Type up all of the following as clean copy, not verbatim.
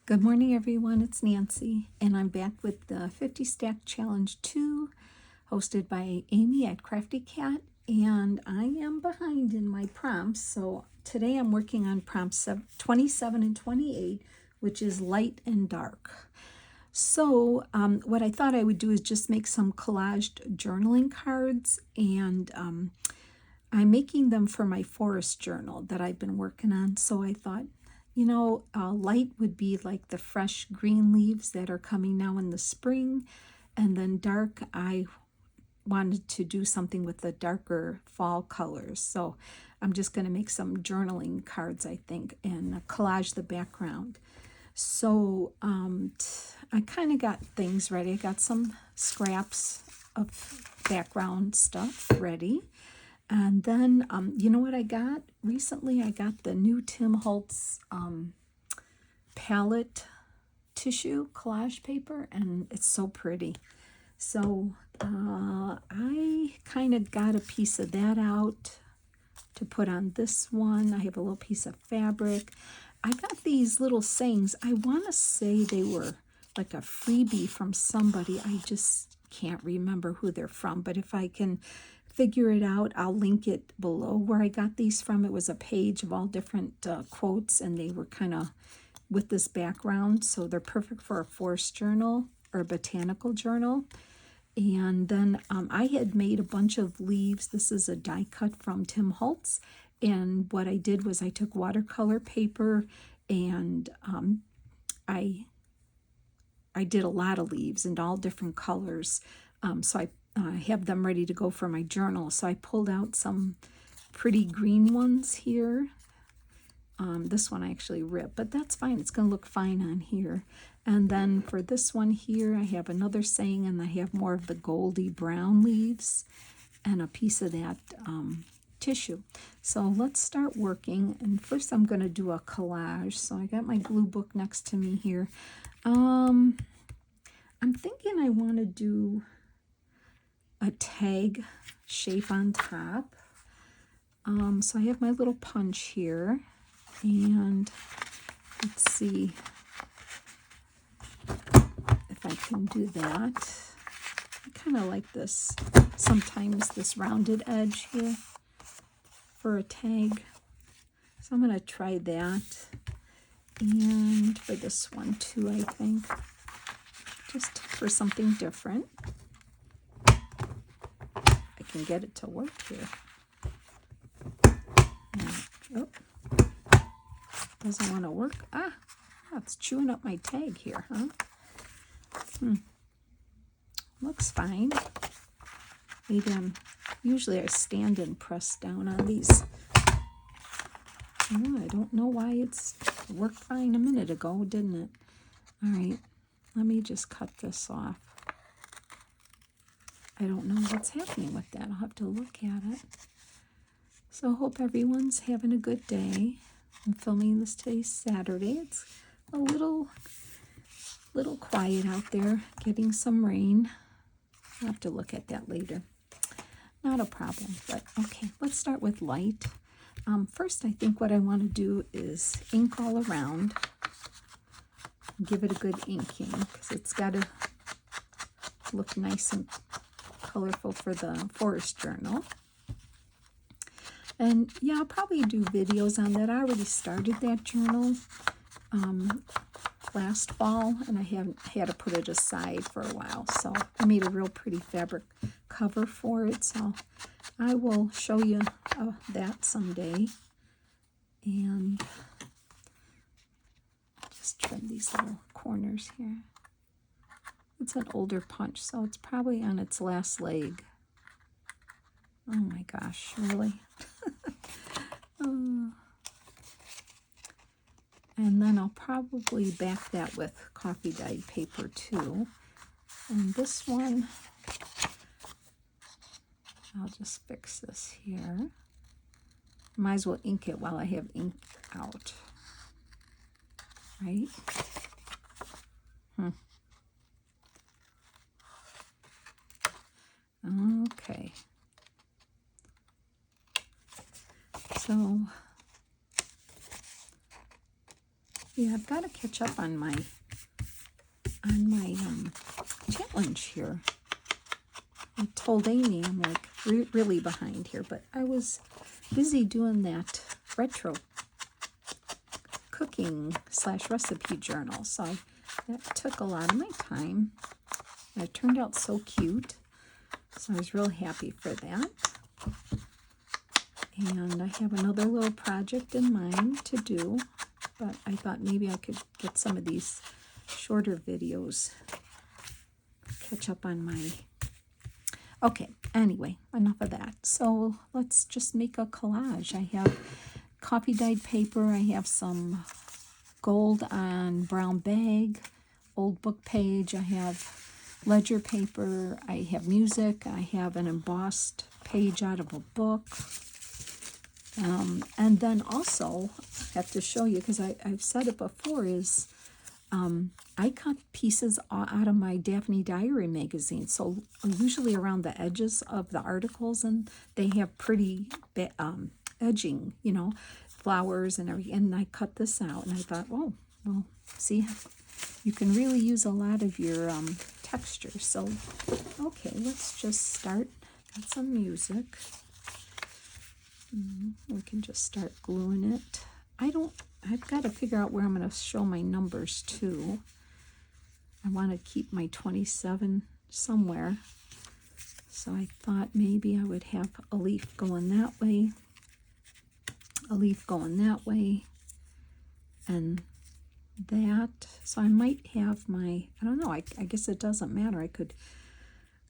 Good morning, everyone. It's Nancy, and I'm back with the 50 Stack Challenge 2, hosted by Amy at Crafty Cat, and I am behind in my prompts. So today I'm working on prompts 27 and 28, which is light and dark. So what I thought I would do is just make some collaged journaling cards, and I'm making them for my forest journal that I've been working on. So I thought, light would be like the fresh green leaves that are coming now in the spring. And then dark, I wanted to do something with the darker fall colors. So I'm just going to make some journaling cards, I think, and collage the background. So I kind of got things ready. I got some scraps of background stuff ready. And then, you know what I got? Recently, I got the new Tim Holtz palette tissue collage paper, and it's so pretty. So I kind of got a piece of that out to put on this one. I have a little piece of fabric. I got these little sayings. I want to say they were like a freebie from somebody. I just can't remember who they're from, but if I can figure it out, I'll link it below where I got these from. It was a page of all different quotes, and they were kind of with this background, so they're perfect for a forest journal or a botanical journal. And then I had made a bunch of leaves. This is a die cut from Tim Holtz, and what I did was I took watercolor paper and I did a lot of leaves in all different colors. So I have them ready to go for my journal. So I pulled out some pretty green ones here. This one I actually ripped, but that's fine. It's going to look fine on here. And then for this one here, I have another saying, and I have more of the goldy brown leaves and a piece of that tissue. So let's start working. And first I'm going to do a collage. So I got my glue book next to me here. I'm thinking I want to do a tag shape on top. So I have my little punch here, and let's see if I can do that. I kind of like this, sometimes this rounded edge here for a tag. So I'm going to try that. And for this one too, I think, just for something different. I can get it to work here. Oh, doesn't want to work. It's chewing up my tag here, huh? Looks fine. Maybe usually I stand and press down on these. I don't know why it's worked fine a minute ago, didn't it? All right, let me just cut this off. I don't know what's happening with that. I'll have to look at it. So I hope everyone's having a good day. I'm filming this today, Saturday. It's a little quiet out there, getting some rain. I'll have to look at that later. Not a problem, but okay, let's start with light. First, I think what I want to do is ink all around. Give it a good inking, because it's got to look nice and colorful for the forest journal. And yeah, I'll probably do videos on that. I already started that journal last fall, and I haven't had to put it aside for a while. So I made a real pretty fabric cover for it. So I will show you that someday. And just trim these little corners here. It's an older punch, so it's probably on its last leg. Oh my gosh, really? And then I'll probably back that with coffee dyed paper too. And this one, I'll just fix this here. Might as well ink it while I have ink out, right? Okay. So Yeah, I've got to catch up on my challenge here. I told Amy I'm like really behind here, but I was busy doing that retro cooking / recipe journal, so that took a lot of my time. And it turned out so cute, so I was real happy for that. And I have another little project in mind to do, but I thought maybe I could get some of these shorter videos, catch up on my... Okay, anyway, enough of that. So let's just make a collage. I have coffee dyed paper. I have some gold on brown bag, old book page. I have ledger paper. I have music. I have an embossed page out of a book. And then also, I have to show you, because I've said it before, is I cut pieces out of my Daphne Diary magazine. So usually around the edges of the articles, and they have pretty edging, you know, flowers and everything. And I cut this out, and I thought, oh, well, see, you can really use a lot of your texture. So, okay, let's just start. Got some music. We can just start gluing it. I've got to figure out where I'm going to show my numbers too. I want to keep my 27 somewhere. So I thought maybe I would have a leaf going that way, a leaf going that way, and that. So I might have my, I don't know, I guess it doesn't matter. I could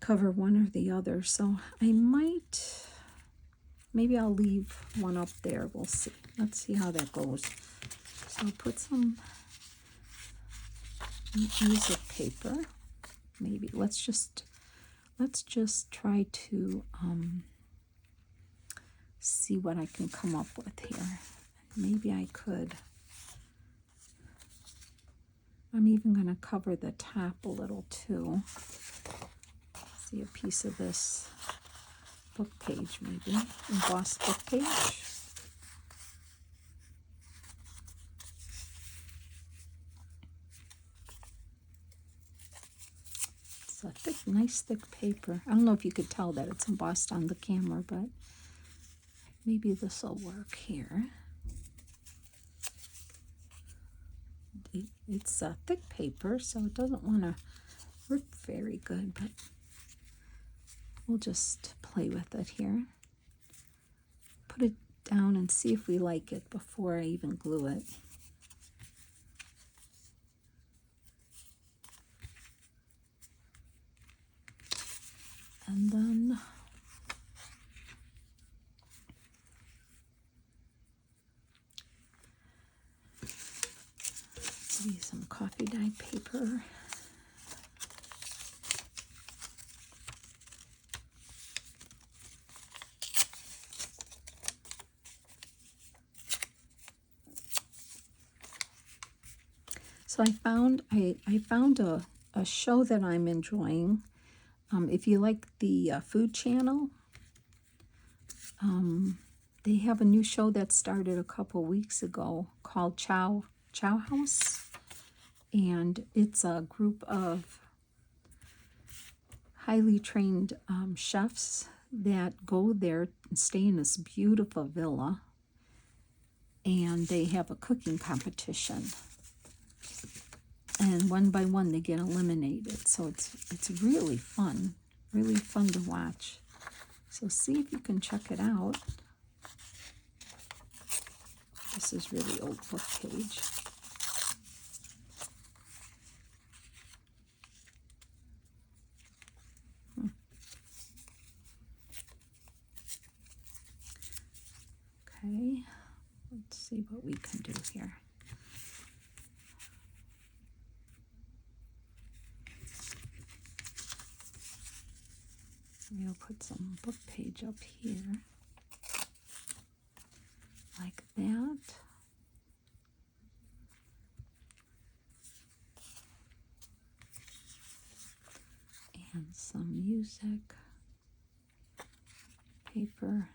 cover one or the other. So I might, maybe I'll leave one up there. We'll see. Let's see how that goes. So I'll put some music paper. Maybe let's just try to see what I can come up with here. Maybe I could. I'm even going to cover the top a little too. See a piece of this book page, maybe embossed book page. It's a thick, nice thick paper. I don't know if you could tell that it's embossed on the camera, but maybe this will work here. It's a thick paper, so it doesn't want to rip very good, but we'll just play with it here. Put it down and see if we like it before I even glue it. And then maybe some coffee dyed paper. So I found a show that I'm enjoying. If you like the Food Channel, they have a new show that started a couple weeks ago called Chow House, and it's a group of highly trained chefs that go there and stay in this beautiful villa, and they have a cooking competition. And one by one they get eliminated. So it's really fun to watch. So see if you can check it out. This is really old book page. Okay, let's see what we can do here. We'll put some book page up here, like that. And some music paper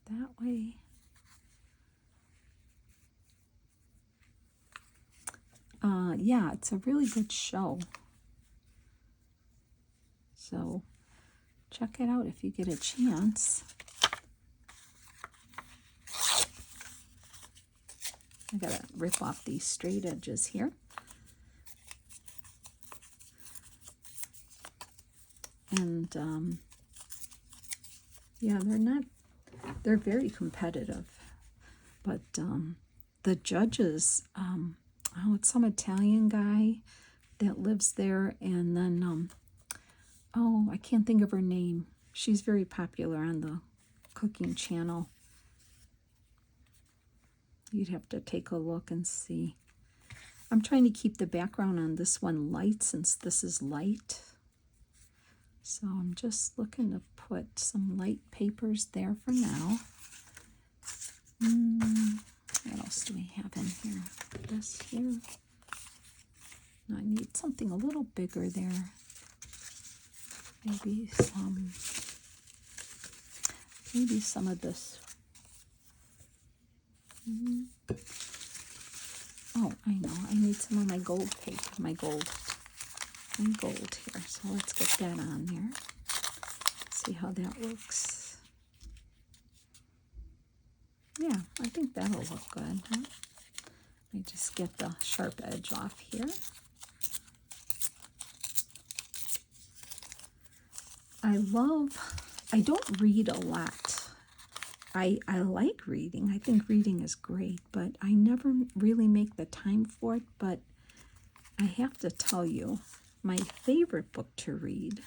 that way. yeah, it's a really good show. So check it out if you get a chance. I gotta rip off these straight edges here. And yeah, they're very competitive. But the judges, oh, it's some Italian guy that lives there, and then, oh, I can't think of her name. She's very popular on the cooking channel. You'd have to take a look and see. I'm trying to keep the background on this one light since this is light. So I'm just looking to put some light papers there for now. What else do we have in here? This here. I need something a little bigger there. Maybe some of this. Oh, I know. I need some of my gold paper, my gold here. So let's get that on there. See how that looks. Yeah, I think that'll look good. Huh? Let me just get the sharp edge off here. I don't read a lot. I like reading. I think reading is great, but I never really make the time for it. But I have to tell you, my favorite book to read,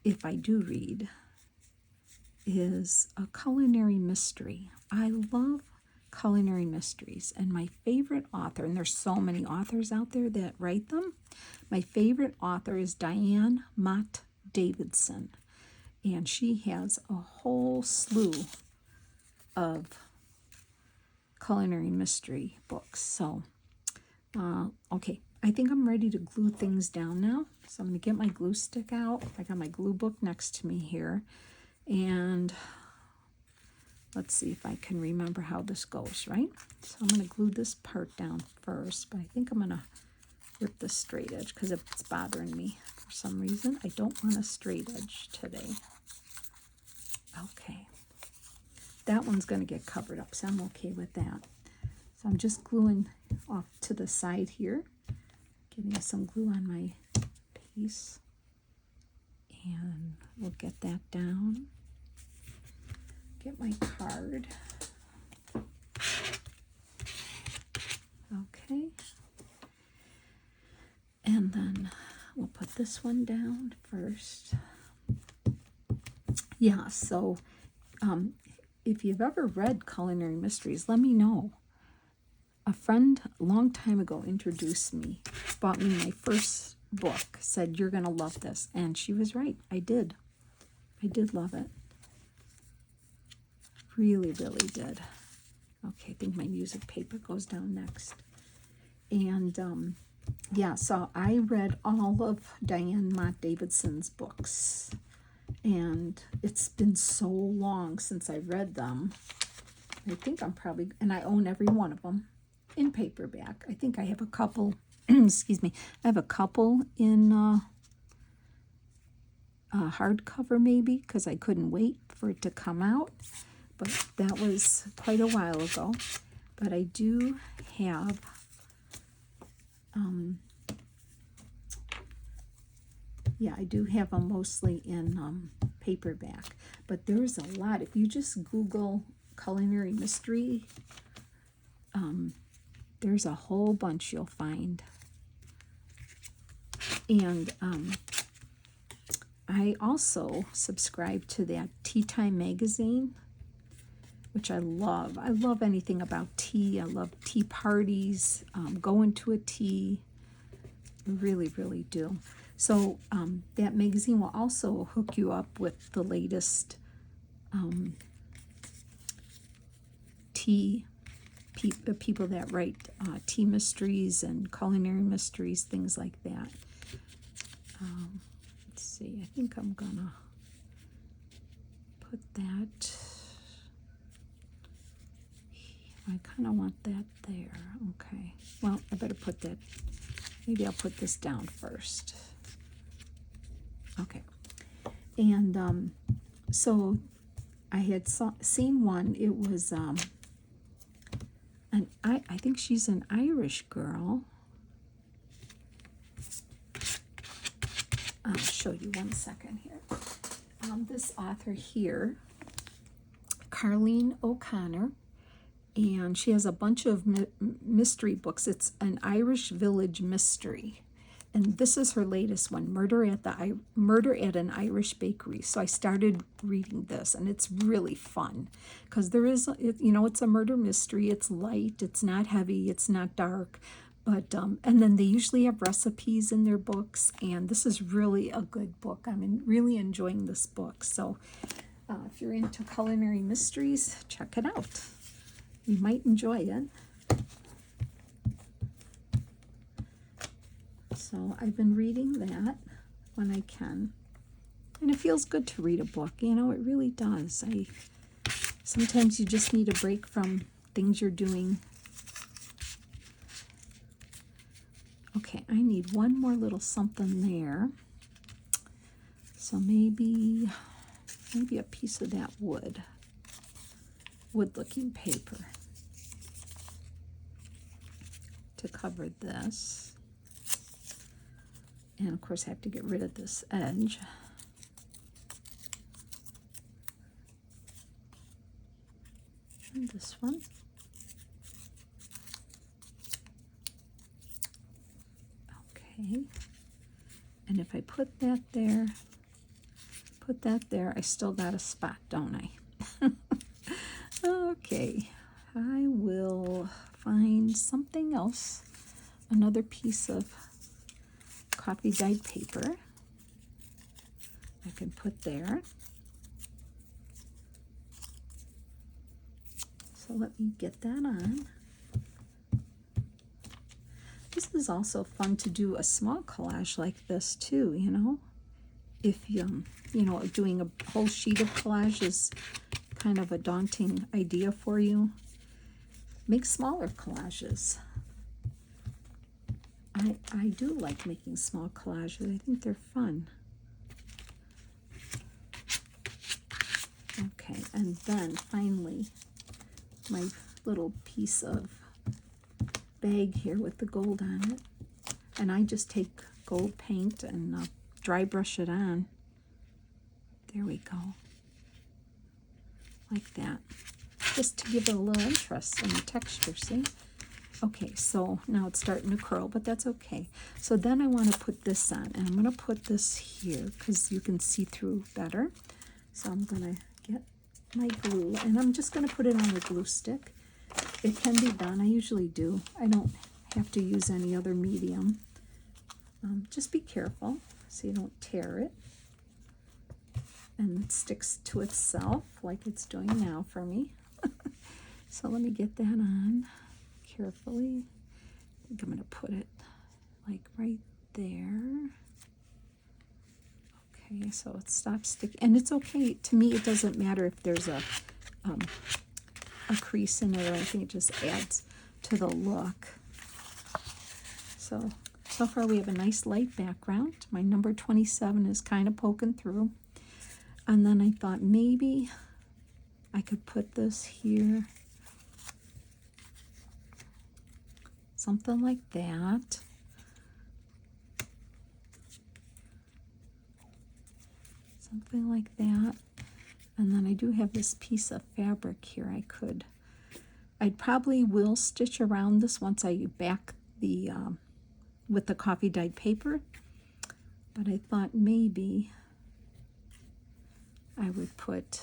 if I do read, is a culinary mystery. I love culinary mysteries, and my favorite author, and there's so many authors out there that write them, my favorite author is Diane Mott Davidson, and she has a whole slew of culinary mystery books. So, okay, I think I'm ready to glue things down now. So I'm going to get my glue stick out. I got my glue book next to me here, and let's see if I can remember how this goes, right? So I'm going to glue this part down first, but I think I'm going to rip the straight edge because it's bothering me for some reason. I don't want a straight edge today. Okay. That one's going to get covered up, so I'm okay with that. So I'm just gluing off to the side here, getting some glue on my piece, and we'll get that down. Get my card. Okay. And then we'll put this one down first. Yeah, so if you've ever read culinary mysteries, let me know. A friend a long time ago introduced me, bought me my first book, said, "You're going to love this." And she was right. I did. I did love it. Really, really did. Okay, I think my music paper goes down next. And yeah, so I read all of Diane Mott Davidson's books. And it's been so long since I read them. I think I'm probably, and I own every one of them in paperback. I think I have a couple, excuse me, I have a couple in hardcover maybe, because I couldn't wait for it to come out. But that was quite a while ago. But I do have yeah, I do have them mostly in paperback. But there's a lot. If you just Google culinary mystery, there's a whole bunch you'll find. And I also subscribe to that Tea Time magazine, which I love. I love anything about tea. I love tea parties, going to a tea. I really, really do. So that magazine will also hook you up with the latest tea, people that write tea mysteries and culinary mysteries, things like that. Let's see, I think I'm gonna put that, I kind of want that there. Okay. Well, I better put that, maybe I'll put this down first. Okay. And so I had seen one. It was, I think she's an Irish girl. I'll show you one second here. This author here, Carleen O'Connor, and she has a bunch of mystery books. It's an Irish village mystery, and this is her latest one, Murder at an Irish Bakery. So I started reading this, and it's really fun because there is, it's a murder mystery. It's light, it's not heavy, it's not dark, but and then they usually have recipes in their books, and this is really a good book. I'm really enjoying this book. So if you're into culinary mysteries, check it out. You might enjoy it. So I've been reading that when I can. And it feels good to read a book, it really does. Sometimes you just need a break from things you're doing. Okay, I need one more little something there. So maybe a piece of that wood-looking paper to cover this. And of course I have to get rid of this edge. And this one. Okay. And if I put that there, I still got a spot, don't I? Okay. I will find something else, another piece of coffee dyed paper I can put there. So let me get that on. This is also fun to do a small collage like this too, If doing a whole sheet of collage is kind of a daunting idea for you, make smaller collages. I do like making small collages. I think they're fun. Okay, and then finally, my little piece of bag here with the gold on it. And I just take gold paint and dry brush it on. There we go. Like that. Just to give it a little interest in the texture, see? Okay, so now it's starting to curl, but that's okay. So then I want to put this on, and I'm going to put this here because you can see through better. So I'm going to get my glue, and I'm just going to put it on the glue stick. It can be done. I usually do. I don't have to use any other medium. Just be careful so you don't tear it and it sticks to itself like it's doing now for me. So let me get that on carefully. I think I'm going to put it like right there. Okay, so it stops sticking. And it's okay. To me, it doesn't matter if there's a crease in it or anything. It just adds to the look. So far we have a nice light background. My number 27 is kind of poking through. And then I thought maybe I could put this here. Something like that. Something like that. And then I do have this piece of fabric here. I probably will stitch around this once I back the with the coffee dyed paper, but I thought maybe I would put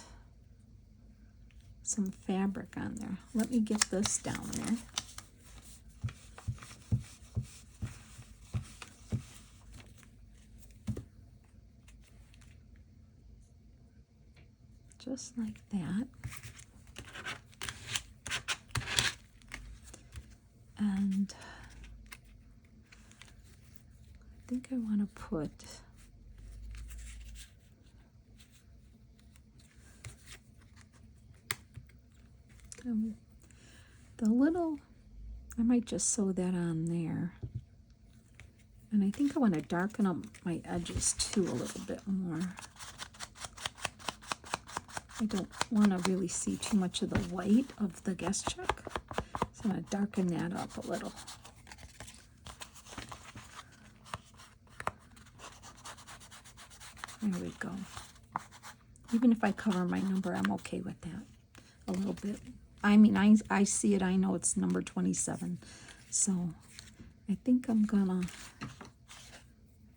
some fabric on there. Let me get this down there. Just like that. And I think I want to put the little, I might just sew that on there. And I think I want to darken up my edges too a little bit more. I don't want to really see too much of the white of the guest check, so I'm going to darken that up a little. There we go. Even if I cover my number, I'm okay with that a little bit. I mean, I see it, I know it's number 27. So I think I'm gonna, let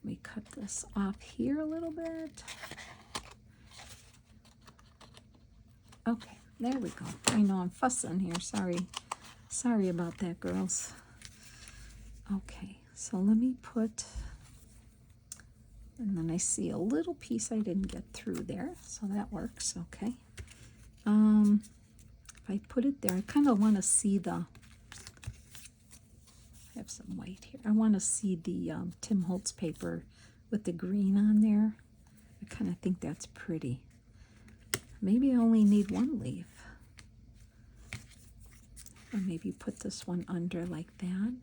me cut this off here a little bit. Okay, there we go. I know I'm fussing here, sorry about that, girls. Okay, so let me put, and then I see a little piece I didn't get through there, so that works, okay. If I put it there, I kind of want to see the, I have some white here. I want to see the Tim Holtz paper with the green on there. I kind of think that's pretty. Maybe I only need one leaf. Or maybe put this one under like that.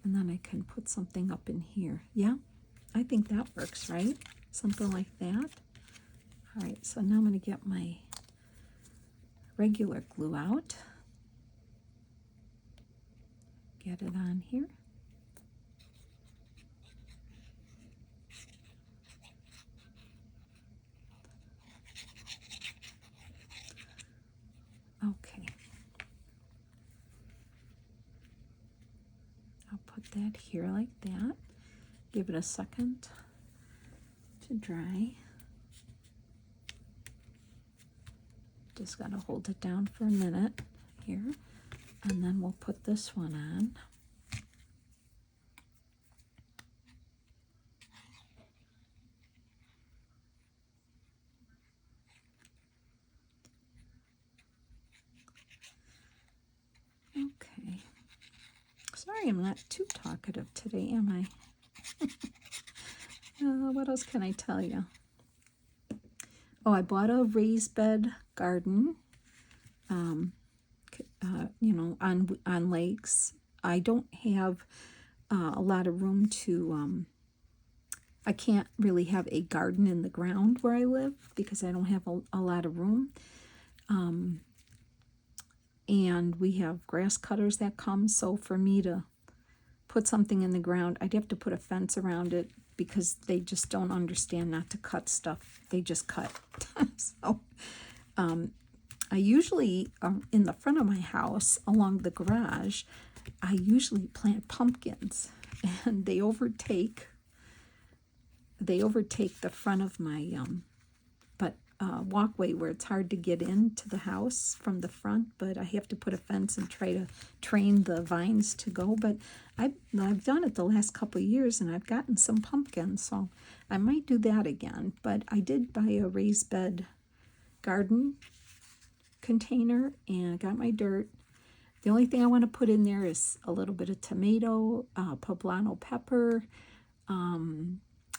And then I can put something up in here. Yeah, I think that works, right? Something like that. All right, so now I'm going to get my regular glue out. Get it on here. Okay. I'll put that here like that. Give it a second to dry. Just got to hold it down for a minute here, and then we'll put this one on. Okay. Sorry, I'm not too talkative today, am I? What else can I tell you? Oh, I bought a raised bed garden, you know, on lakes. I don't have a lot of room to, I can't really have a garden in the ground where I live because I don't have a lot of room. And we have grass cutters that come, so for me to put something in the ground, I'd have to put a fence around it because they just don't understand not to cut stuff. They just cut. So I usually, in the front of my house, along the garage, I usually plant pumpkins, and they overtake the front of my walkway where it's hard to get into the house from the front, but I have to put a fence and try to train the vines to go. But I've done it the last couple of years, and I've gotten some pumpkins, so I might do that again. But I did buy a raised bed garden container, and I got my dirt. The only thing I want to put in there is a little bit of tomato, poblano pepper,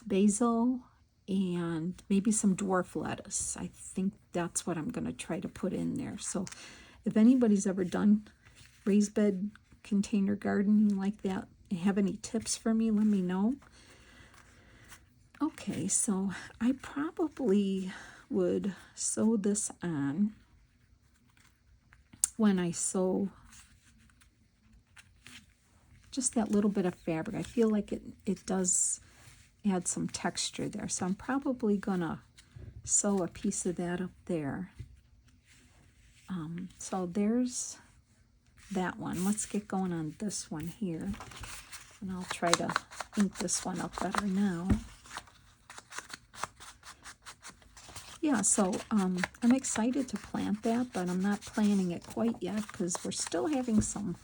basil, and maybe some dwarf lettuce. I think that's what I'm going to try to put in there. So if anybody's ever done raised bed container gardening like that, have any tips for me, let me know. Okay, so I probably would sew this on when I sew just that little bit of fabric. I feel like it does add some texture there, so I'm probably gonna sew a piece of that up there. So there's that one. Let's get going on this one here, and I'll try to ink this one up better now. Yeah, so I'm excited to plant that, but I'm not planting it quite yet because we're still having some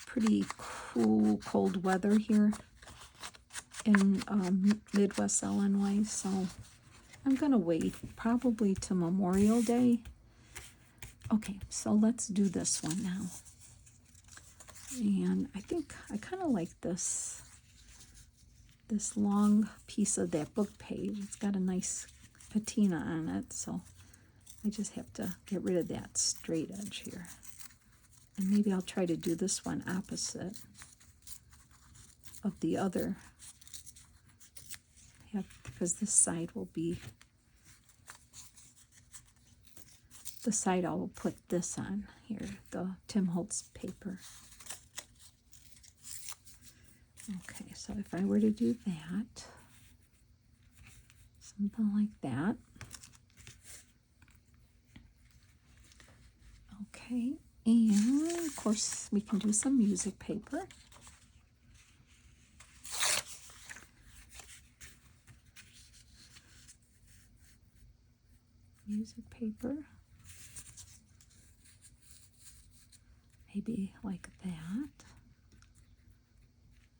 pretty cool, cold weather here in Midwest Illinois, so I'm gonna wait probably to Memorial Day. Okay, so let's do this one now. And I think I kind of like this long piece of that book page. It's got a nice patina on it, so I just have to get rid of that straight edge here. And maybe I'll try to do this one opposite of the other. Yeah, because this side will be the side I will put this on here, the Tim Holtz paper. Okay, so if I were to do that, something like that. Okay, and of course we can do some music paper. Music paper. Maybe like that.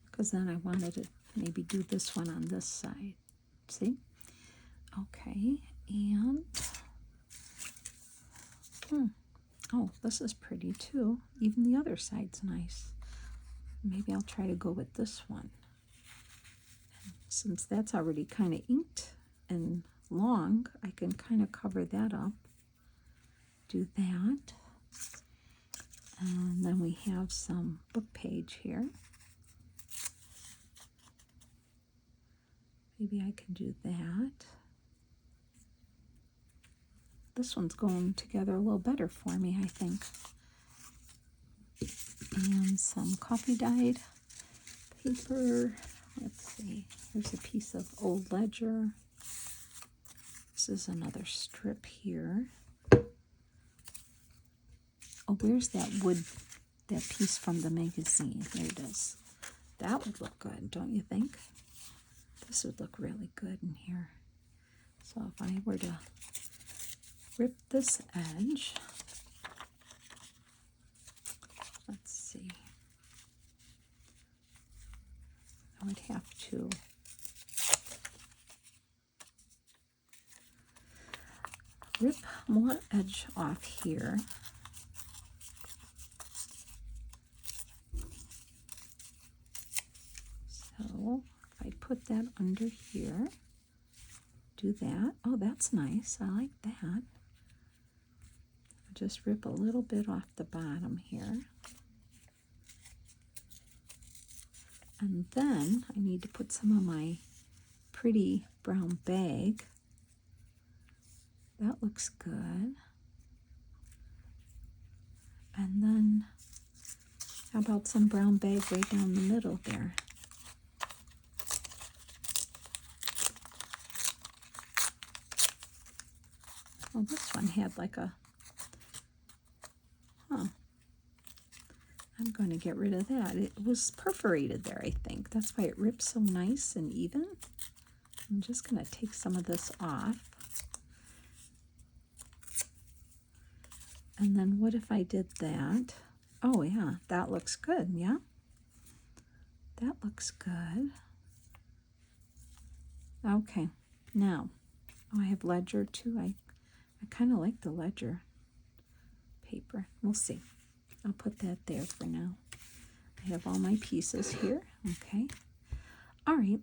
Because then I wanted to maybe do this one on this side. See? Okay, and oh, this is pretty too. Even the other side's nice. Maybe I'll try to go with this one. And since that's already kind of inked and long, I can kind of cover that up. Do that. And then we have some book page here. Maybe I can do that. This one's going together a little better for me, I think. And some coffee dyed paper. Let's see. Here's a piece of old ledger. This is another strip here. Oh, where's that wood, that piece from the magazine? Here it is. That would look good, don't you think? This would look really good in here. So if I were to rip this edge, let's see, I would have to rip more edge off here. So if I put that under here, do that. Oh, that's nice. I like that. Just rip a little bit off the bottom here. And then I need to put some of my pretty brown bag. That looks good. And then how about some brown bag right down the middle there? Well, this one had like a, I'm going to get rid of that. It was perforated there, I think. That's why it ripped so nice and even. I'm just going to take some of this off. And then what if I did that? Oh, yeah, that looks good, yeah? That looks good. Okay, now, oh, I have ledger too. I kind of like the ledger paper. We'll see. I'll put that there for now. I have all my pieces here. Okay. All right.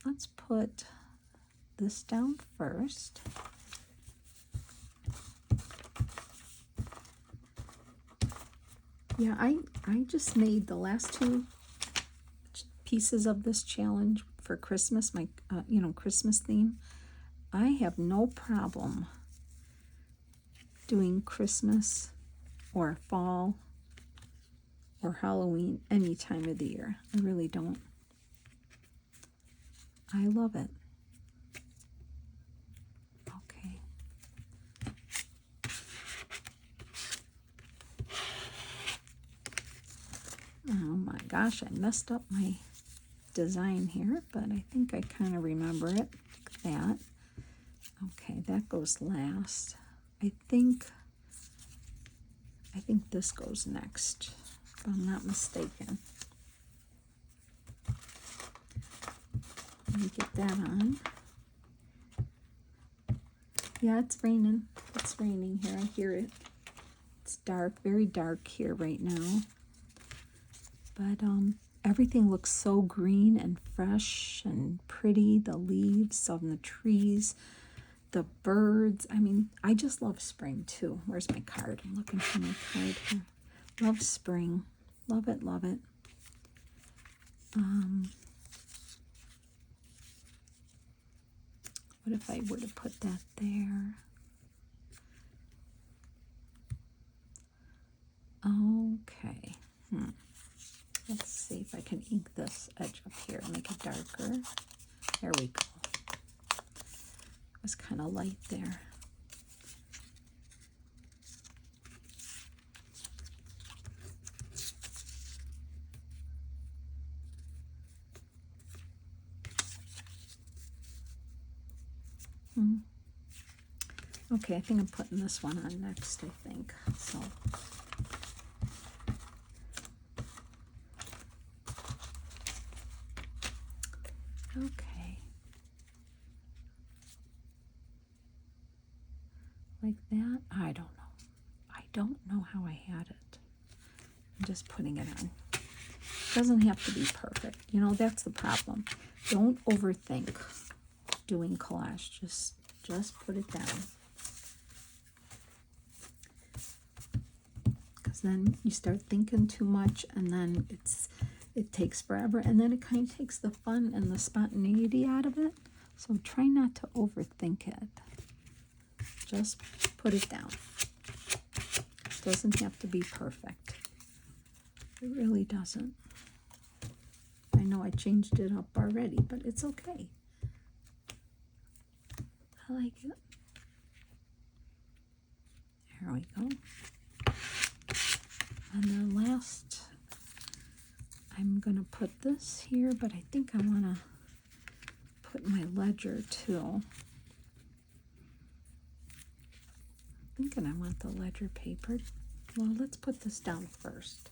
Let's put this down first. Yeah, I just made the last two pieces of this challenge for Christmas, my Christmas theme. I have no problem doing Christmas or fall or Halloween any time of the year. I really don't. I love it. Okay. Oh my gosh, I messed up my design here, but I think I kind of remember it like that. Okay, that goes last. I think this goes next, if I'm not mistaken. Let me get that on. Yeah, it's raining. It's raining here. I hear it. It's dark, very dark here right now. But everything looks so green and fresh and pretty. The leaves on the trees, the birds. I mean, I just love spring too. Where's my card? I'm looking for my card here. Love spring. Love it, love it. What if I were to put that there? Okay. Let's see if I can ink this edge up here and make it darker. There we go. It was kind of light there. Okay, I think I'm putting this one on next, I think. So okay. Like that? I don't know. I don't know how I had it. I'm just putting it on. It doesn't have to be perfect. You know, that's the problem. Don't overthink doing collage. Just put it down. Because then you start thinking too much, and then it takes forever, and then it kind of takes the fun and the spontaneity out of it. So try not to overthink it. Just put it down. It doesn't have to be perfect. It really doesn't. I know I changed it up already, but it's okay. I like it. There we go. And then last, I'm going to put this here, but I think I want to put my ledger too. I'm thinking I want the ledger paper. Well, let's put this down first.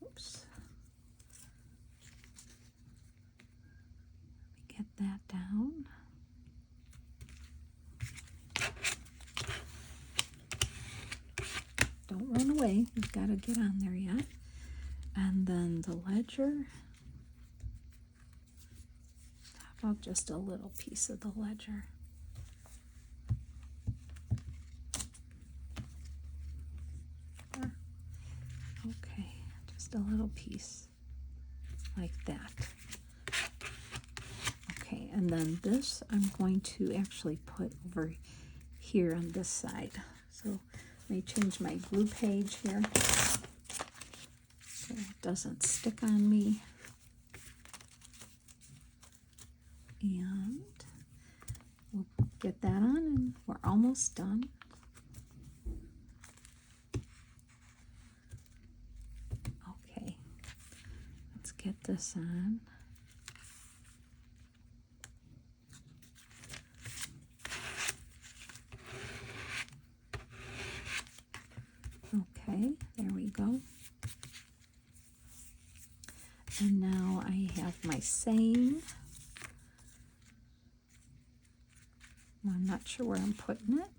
Oops. Let me get that down. Don't run away. You've got to get on there yet. And then the ledger. How about just a little piece of the ledger? Okay, just a little piece like that. Okay, and then this I'm going to actually put over here on this side. So let me change my glue page here so it doesn't stick on me. And we'll get that on, and we're almost done. Okay, let's get this on. Okay, there we go. And now I have my saying. I'm not sure where I'm putting it.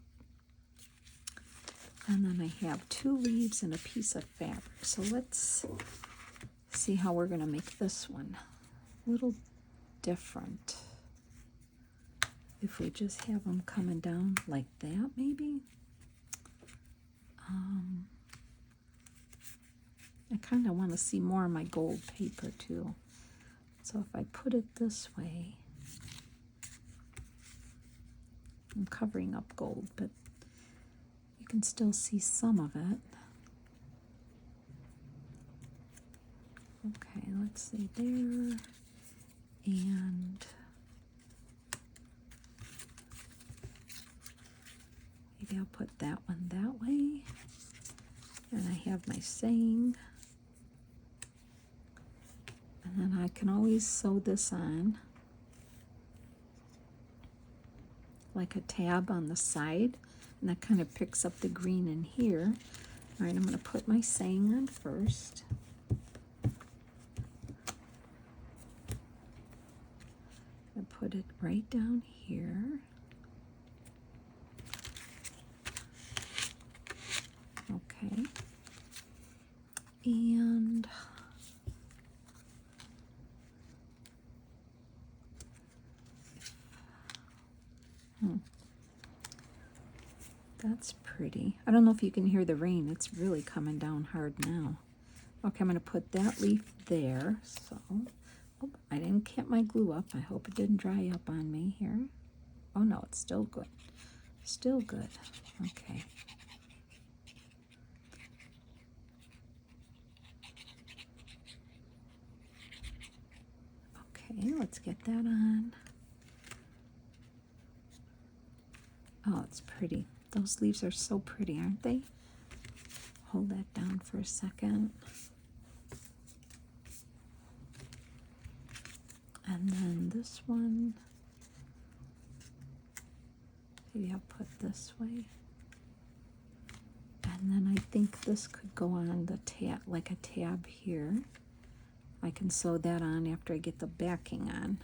And then I have 2 leaves and a piece of fabric. So let's see how we're going to make this one a little different. If we just have them coming down like that, maybe. I kind of want to see more of my gold paper too. So if I put it this way, I'm covering up gold, but you can still see some of it. Okay, let's see there. And maybe I'll put that one that way. And I have my saying. And then I can always sew this on like a tab on the side, and that kind of picks up the green in here. All right, I'm going to put my saying on first. I put it right down here. Okay. And That's pretty. I don't know if you can hear the rain. It's really coming down hard now. Okay, I'm going to put that leaf there. So, oh, I didn't get my glue up. I hope it didn't dry up on me here. Oh no, it's still good. Still good. Okay. Okay, let's get that on. Oh, it's pretty. Those leaves are so pretty, aren't they? Hold that down for a second. And then this one, maybe I'll put this way. And then I think this could go on the tab, like a tab here. I can sew that on after I get the backing on.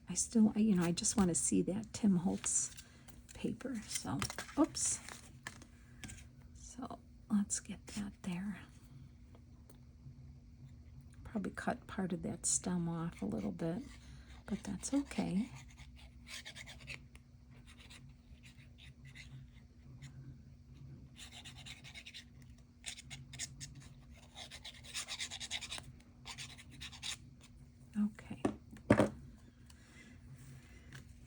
I still, you know, I just want to see that Tim Holtz paper. So, oops. So let's get that there. Probably cut part of that stem off a little bit, but that's okay. Okay.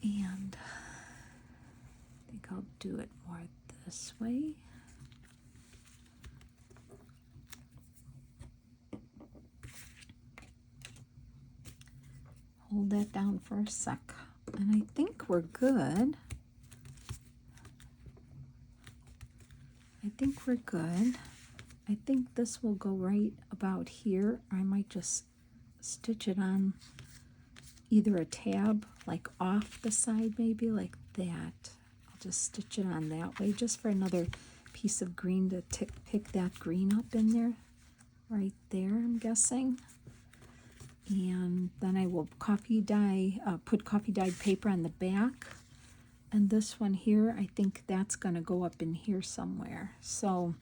And I think I'll do it more this way. Hold that down for a sec. And I think we're good. I think we're good. I think this will go right about here. I might just stitch it on either a tab, like off the side, maybe like that. I'll just stitch it on that way, just for another piece of green to pick that green up in there, right there, I'm guessing. And then I will copy dye, put copy dyed paper on the back. And this one here, I think that's going to go up in here somewhere. So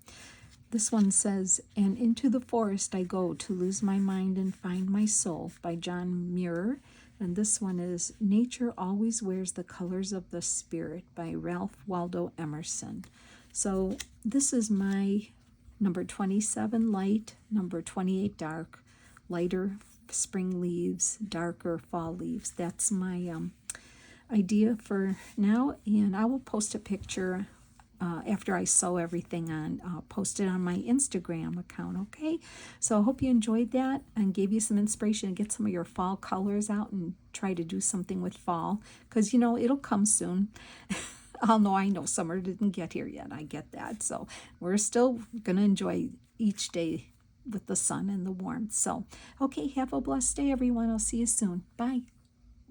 this one says, "And into the forest I go to lose my mind and find my soul," by John Muir. And this one is "Nature Always Wears the Colors of the Spirit," by Ralph Waldo Emerson. So this is my number 27 light, number 28 dark, lighter spring leaves, darker fall leaves. That's my idea for now, and I will post a picture after I sew everything on. I'll post it on my Instagram account, okay? So I hope you enjoyed that and gave you some inspiration to get some of your fall colors out and try to do something with fall, because, you know, it'll come soon. I know summer didn't get here yet. I get that. So we're still going to enjoy each day with the sun and the warmth. So, okay, have a blessed day, everyone. I'll see you soon. Bye.